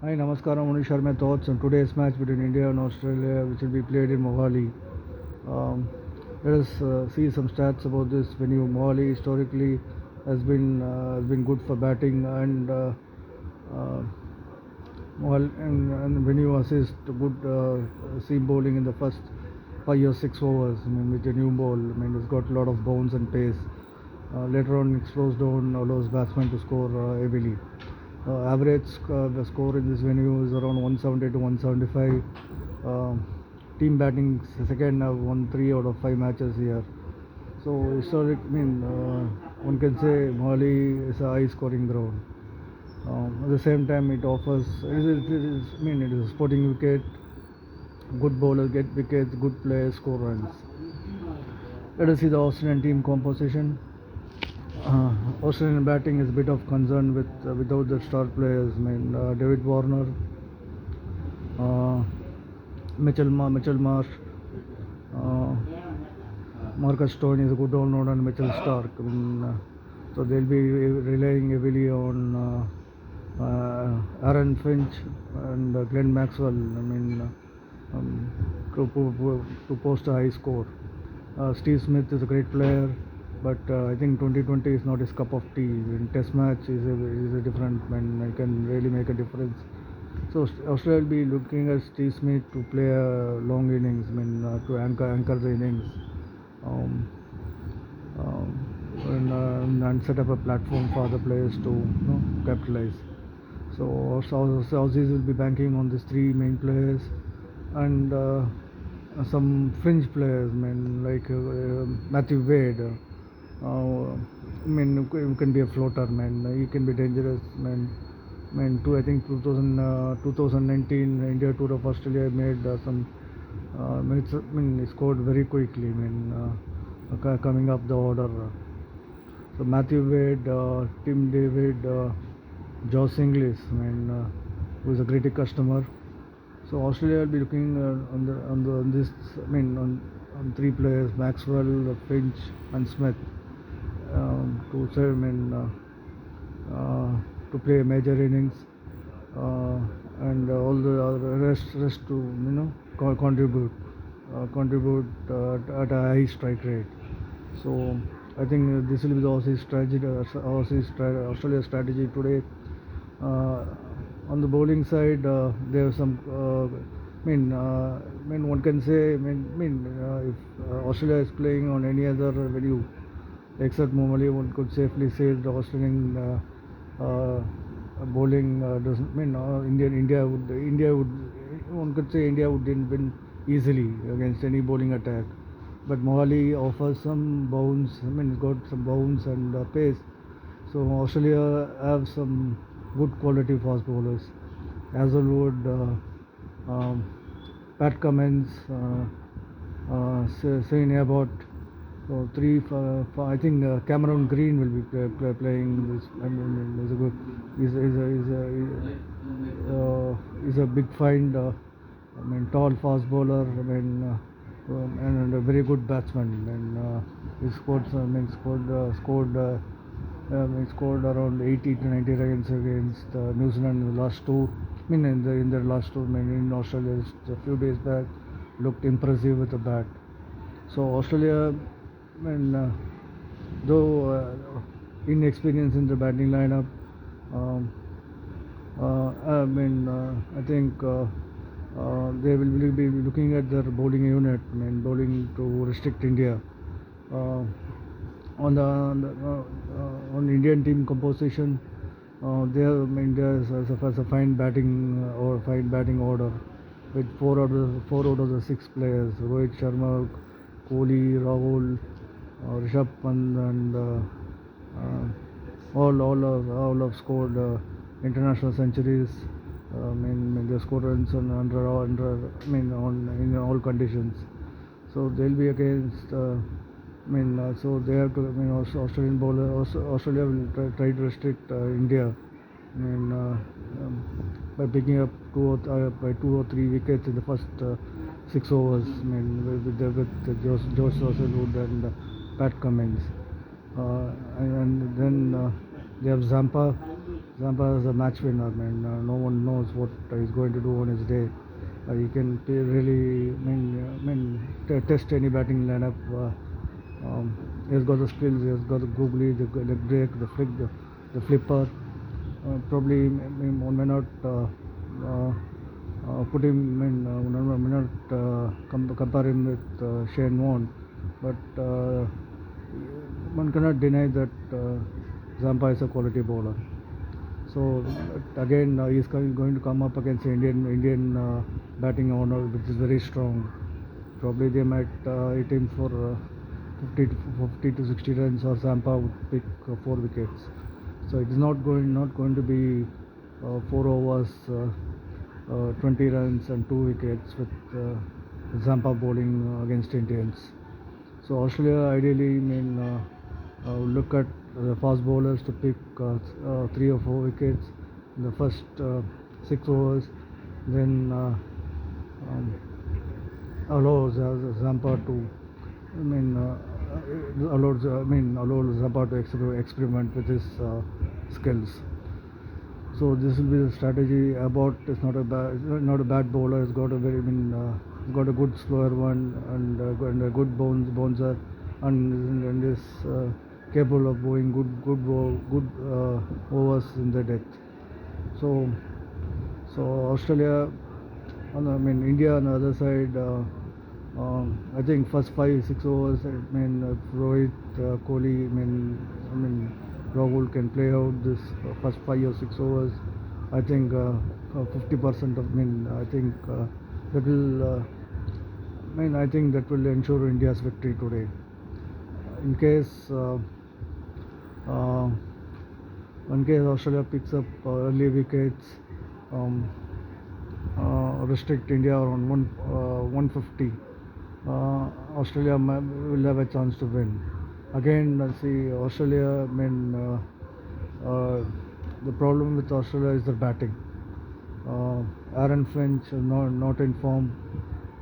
Hi, Namaskaram, Mani Sharma thoughts on today's match between India and Australia, which will be played in Mohali. Um, Let us see some stats about this venue. Mohali historically has been good for batting uh, and venue assist good seam bowling in the first 5 or 6 overs. I mean, with a new ball, I mean, it's got a lot of bounce and pace. Later on, it slows down, allows batsmen to score heavily. The score in this venue is around 170 to 175. Team batting second have won 3 out of 5 matches here. So historic, I mean, one can say Mohali is a high scoring ground. At the same time, it offers. I mean, it is a sporting wicket. Good bowlers get wickets. Good players score runs. Let us see the Australian team composition. Australian batting is a bit of concern without the star players. I mean, David Warner, uh, Mitchell Marsh, uh, Marcus Stone is a good all-rounder, and Mitchell Stark. I mean, so they'll be relying heavily on Aaron Finch and Glenn Maxwell. I mean, to post a high score. Steve Smith is a great player, but I think 2020 is not his cup of tea. In Test match is a different, and he can really make a difference. So Australia will be looking at Steve Smith to play a long innings, I mean, to anchor the innings, um, and set up a platform for the players to capitalize. So Aussies will be banking on these three main players and some fringe players, I mean, like Matthew Wade. I mean, you can be a floater, man. He can be dangerous, man. I think 2019 India tour of Australia made some minutes. I mean, he scored very quickly. I mean, coming up the order. So Matthew Wade, Tim David, Josh Inglis, I mean, who is a great customer. So Australia will be looking on this. I mean, on three players: Maxwell, Finch, and Smith, to serve to play major innings, and all the rest to contribute at a high strike rate. So I think this will be the Australia's strategy today. On the bowling side, there are some. One can say. If Australia is playing on any other venue except Mohali, one could safely say the Australian bowling doesn't mean India would one could say India would win easily against any bowling attack. But Mohali offers some bounce. I mean, it's got some bounce and pace. So Australia have some good quality fast bowlers. Hazelwood, Pat Cummins, Shane Abbott. So I think Cameron Green will be playing this. I mean, is a good, is a big find. I mean, tall fast bowler. I mean, and a very good batsman. And he scored. I mean, he scored around 80 to 90 runs against New Zealand in the last two. I mean, in their last two. I mean, in Australia, a few days back, looked impressive with the bat. So Australia, I mean, though inexperienced in the batting lineup, I think they will be looking at their bowling unit. I mean, bowling to restrict India. On Indian team composition, India has a fine batting order with four out of the 6 players: Rohit Sharma, Kohli, Rahul, Rishabh Pant, and all have scored international centuries. They scored runs in all conditions. So they'll be against. So they have to. Australian bowler. Australia will try to restrict India. By picking up by 2 or 3 wickets in the first 6 overs. With Josh Hazelwood and Pat Cummins, and then they have Zampa, Zampa is a match winner. No one knows what he's going to do on his day. He can really, test any batting lineup. He's got the skills. He's got the googly, the leg break, the flick, the flipper. Probably one may not put him in. One may not compare him with Shane Warne, but one cannot deny that Zampa is a quality bowler. So again, he's going to come up against Indian batting order, which is very strong. Probably they might hit him for 50 to 60 runs, or Zampa would pick 4 wickets. So it is not going to be 4 overs, 20 runs and 2 wickets with Zampa bowling against Indians. So Australia ideally look at the fast bowlers to pick 3 or 4 wickets in the first 6 overs, then allows Zampa to allows Zampa to experiment with his skills. So this will be the strategy. Abbott is not a bad bowler. He's got a got a good slower one and a good bouncer, and is capable of bowling good overs in the death. So Australia, India on the other side. I think first 5-6 overs. Rohit, Kohli, Rahul can play out this first 5 or 6 overs. I think 50% of I think that will. I think that will ensure India's victory today. In case Australia picks up early wickets, restrict India around 150. Australia will have a chance to win. Again, see Australia. The problem with Australia is their batting. Aaron Finch is not in form,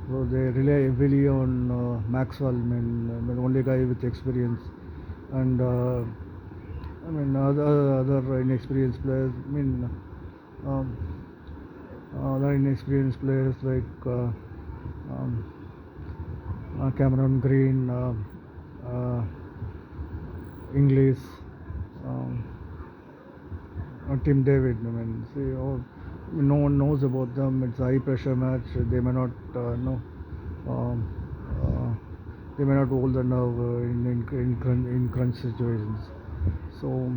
so they rely heavily on Maxwell. Only guy with experience, and other inexperienced players. Other inexperienced players like Cameron Green, Inglis, Tim David. No one knows about them. It's a high pressure match. They may not know. They may not hold the nerve in crunch situations. So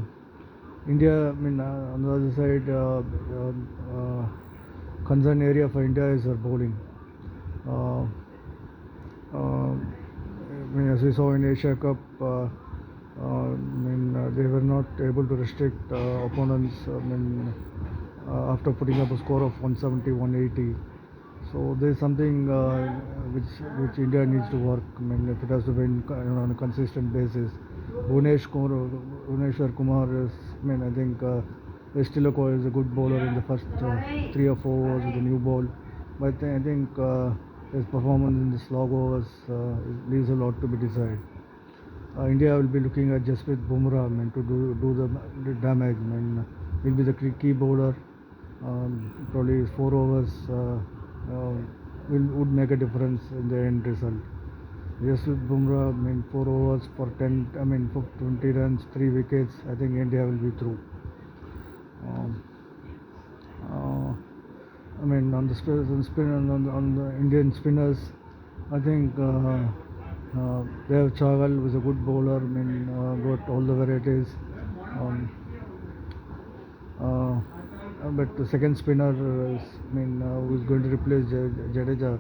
India, on the other side, concern area for India is their bowling. As we saw in Asia Cup, they were not able to restrict opponents. After putting up a score of 170, 180. So there's something which India needs to work. If it has to win on a consistent basis. Bhuvneshwar Kumar is, I think Estiloko is a good bowler in the first 3 or 4 overs with a new ball. But I think his performance in the slog overs leaves a lot to be desired. India will be looking at Jasprit Bumrah to do the damage. He'll be the key bowler. Probably 4 overs would make a difference in the end result. Jasprit Bumrah, 4 overs for 20 runs, 3 wickets. I think India will be through. On the Indian spinners, I think Dev Chahal was a good bowler. Got all the varieties. But the second spinner is, who's going to replace Jadeja,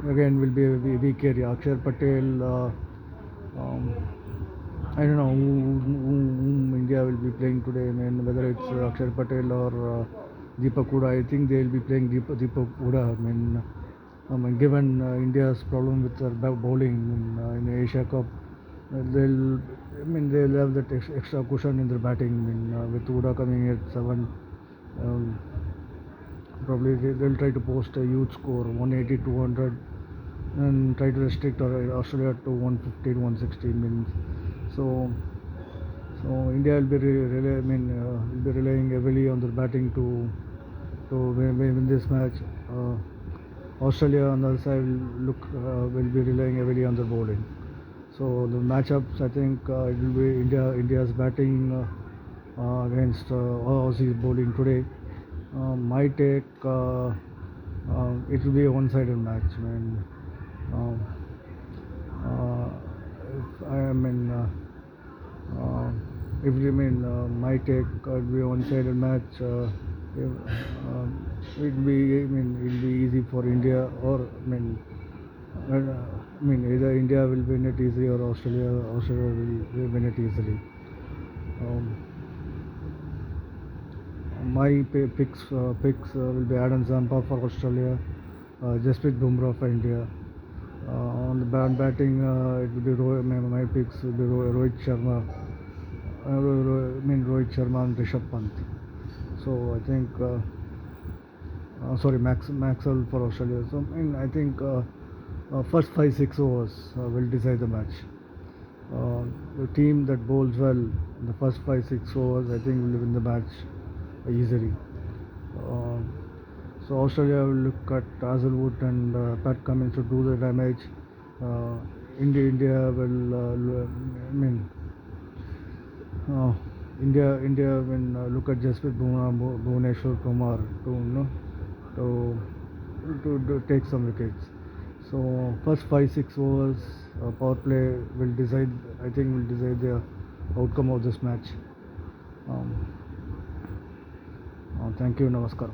again will be a weak area. Akshar Patel. I don't know whom India will be playing today. Whether it's Akshar Patel or Deepak Hooda. I think they will be playing Deepak Hooda. Given India's problem with their bowling in Asia Cup, they'll have that extra cushion in their batting. With Hooda coming at 7, probably they'll try to post a huge score, 180, 200, and try to restrict Australia to 150 to 160. So So India will be will be relying heavily on their batting to win this match. Australia on the other side will be relying heavily on their bowling. So the matchups, I think it will be India's batting against Aussies bowling today. My take, it will be a one-sided match. Um, uh, if I mean. Uh, if you mean my take, would be a one-sided match. It'll be, it'll be easy for India, or either India will win it easily, or Australia will win it easily. Um, my picks will be Adam Zampa for Australia, Jasprit Bumrah for India. On the batting, it will be my picks will be Rohit Sharma. Rohit Sharma and Rishabh Pant. So I think, sorry, Maxwell for Australia. So I think first 5-6 overs will decide the match. The team that bowls well in the first 5-6 overs, I think, will win the match easily. Uh, so Australia will look at Hazlewood and Pat Cummins to do the damage. India will, India when look at Jasprit Bumrah, Bhuvneshwar Kumar to take some wickets. So first 5-6 overs power play will decide. I think will decide the outcome of this match. Thank you. Namaskar.